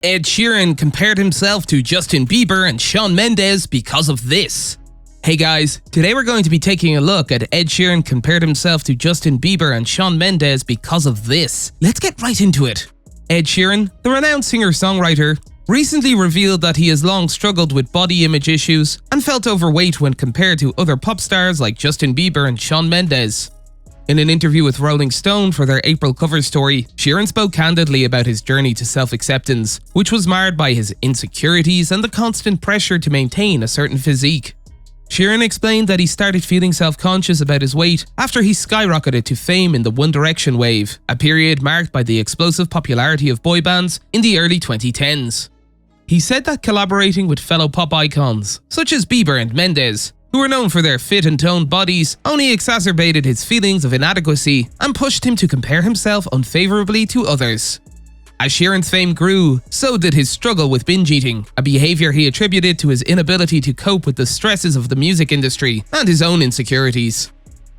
Ed Sheeran compared himself to Justin Bieber and Shawn Mendes because of this. Hey guys, today we're going to be taking a look at Ed Sheeran compared himself to Justin Bieber and Shawn Mendes because of this. Let's get right into it. Ed Sheeran, the renowned singer-songwriter, recently revealed that he has long struggled with body image issues and felt overweight when compared to other pop stars like Justin Bieber and Shawn Mendes. In an interview with Rolling Stone for their April cover story, Sheeran spoke candidly about his journey to self-acceptance, which was marred by his insecurities and the constant pressure to maintain a certain physique. Sheeran explained that he started feeling self-conscious about his weight after he skyrocketed to fame in the One Direction wave, a period marked by the explosive popularity of boy bands in the early 2010s. He said that collaborating with fellow pop icons, such as Bieber and Mendes, who were known for their fit and toned bodies, only exacerbated his feelings of inadequacy and pushed him to compare himself unfavorably to others. As Sheeran's fame grew, so did his struggle with binge eating, a behavior he attributed to his inability to cope with the stresses of the music industry and his own insecurities.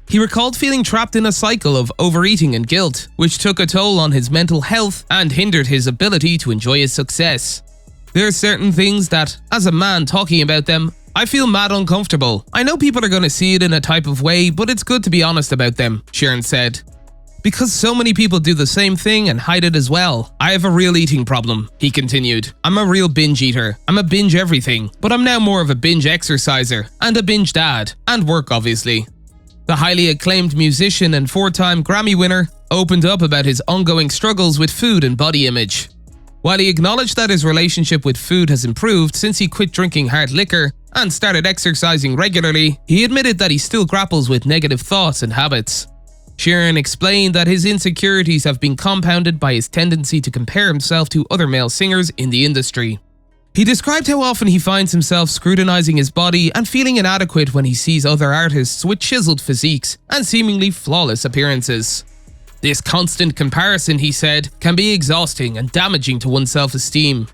He recalled feeling trapped in a cycle of overeating and guilt, which took a toll on his mental health and hindered his ability to enjoy his success. There are certain things that, as a man talking about them, I feel mad uncomfortable. I know people are going to see it in a type of way, but it's good to be honest about them, Sheeran said. Because so many people do the same thing and hide it as well. I have a real eating problem, he continued. I'm a real binge eater. I'm a binge everything, but I'm now more of a binge exerciser and a binge dad, and work obviously. The highly acclaimed musician and four-time Grammy winner opened up about his ongoing struggles with food and body image. While he acknowledged that his relationship with food has improved since he quit drinking hard liquor and started exercising regularly, he admitted that he still grapples with negative thoughts and habits. Sheeran explained that his insecurities have been compounded by his tendency to compare himself to other male singers in the industry. He described how often he finds himself scrutinizing his body and feeling inadequate when he sees other artists with chiseled physiques and seemingly flawless appearances. This constant comparison, he said, can be exhausting and damaging to one's self-esteem.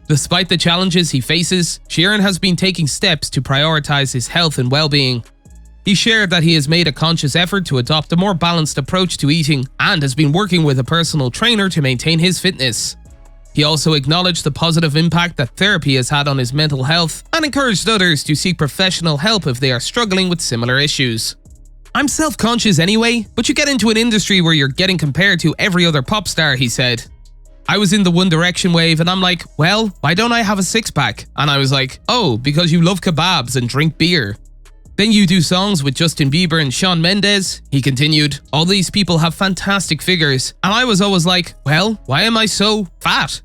Despite the challenges he faces, Sheeran has been taking steps to prioritize his health and well-being. He shared that he has made a conscious effort to adopt a more balanced approach to eating and has been working with a personal trainer to maintain his fitness. He also acknowledged the positive impact that therapy has had on his mental health and encouraged others to seek professional help if they are struggling with similar issues. I'm self-conscious anyway, but you get into an industry where you're getting compared to every other pop star, he said. I was in the One Direction wave and I'm like, well, why don't I have a six-pack? And I was like, oh, because you love kebabs and drink beer. Then you do songs with Justin Bieber and Shawn Mendes, he continued. All these people have fantastic figures, and I was always like, well, why am I so fat?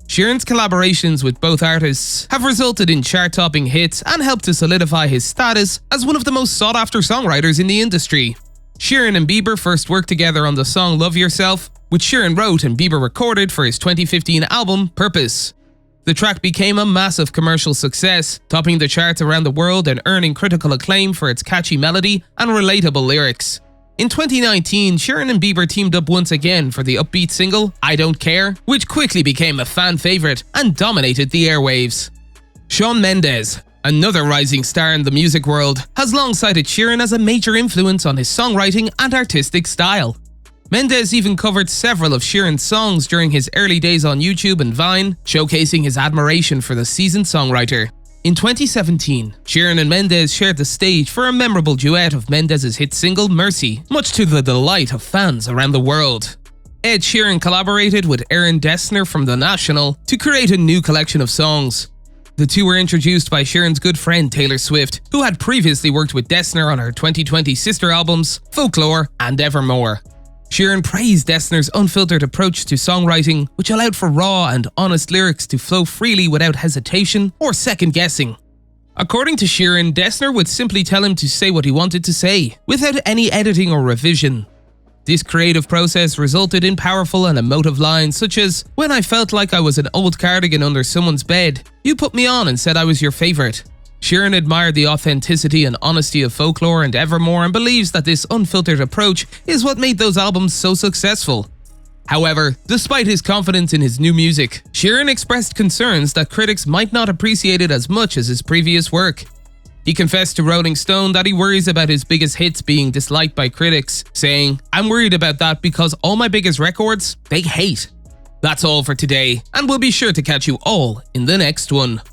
Sheeran's collaborations with both artists have resulted in chart-topping hits and helped to solidify his status as one of the most sought-after songwriters in the industry. Sheeran and Bieber first worked together on the song Love Yourself, which Sheeran wrote and Bieber recorded for his 2015 album Purpose. The track became a massive commercial success, topping the charts around the world and earning critical acclaim for its catchy melody and relatable lyrics. In 2019, Sheeran and Bieber teamed up once again for the upbeat single I Don't Care, which quickly became a fan favorite and dominated the airwaves. Shawn Mendes, another rising star in the music world, has long cited Sheeran as a major influence on his songwriting and artistic style. Mendes even covered several of Sheeran's songs during his early days on YouTube and Vine, showcasing his admiration for the seasoned songwriter. In 2017, Sheeran and Mendes shared the stage for a memorable duet of Mendes' hit single Mercy, much to the delight of fans around the world. Ed Sheeran collaborated with Aaron Dessner from The National to create a new collection of songs. The two were introduced by Sheeran's good friend Taylor Swift, who had previously worked with Dessner on her 2020 sister albums Folklore and Evermore. Sheeran praised Dessner's unfiltered approach to songwriting, which allowed for raw and honest lyrics to flow freely without hesitation or second-guessing. According to Sheeran, Dessner would simply tell him to say what he wanted to say, without any editing or revision. This creative process resulted in powerful and emotive lines such as, "When I felt like I was an old cardigan under someone's bed, you put me on and said I was your favorite." Sheeran admired the authenticity and honesty of Folklore and Evermore and believes that this unfiltered approach is what made those albums so successful. However, despite his confidence in his new music, Sheeran expressed concerns that critics might not appreciate it as much as his previous work. He confessed to Rolling Stone that he worries about his biggest hits being disliked by critics, saying, "I'm worried about that because all my biggest records, they hate." That's all for today, and we'll be sure to catch you all in the next one.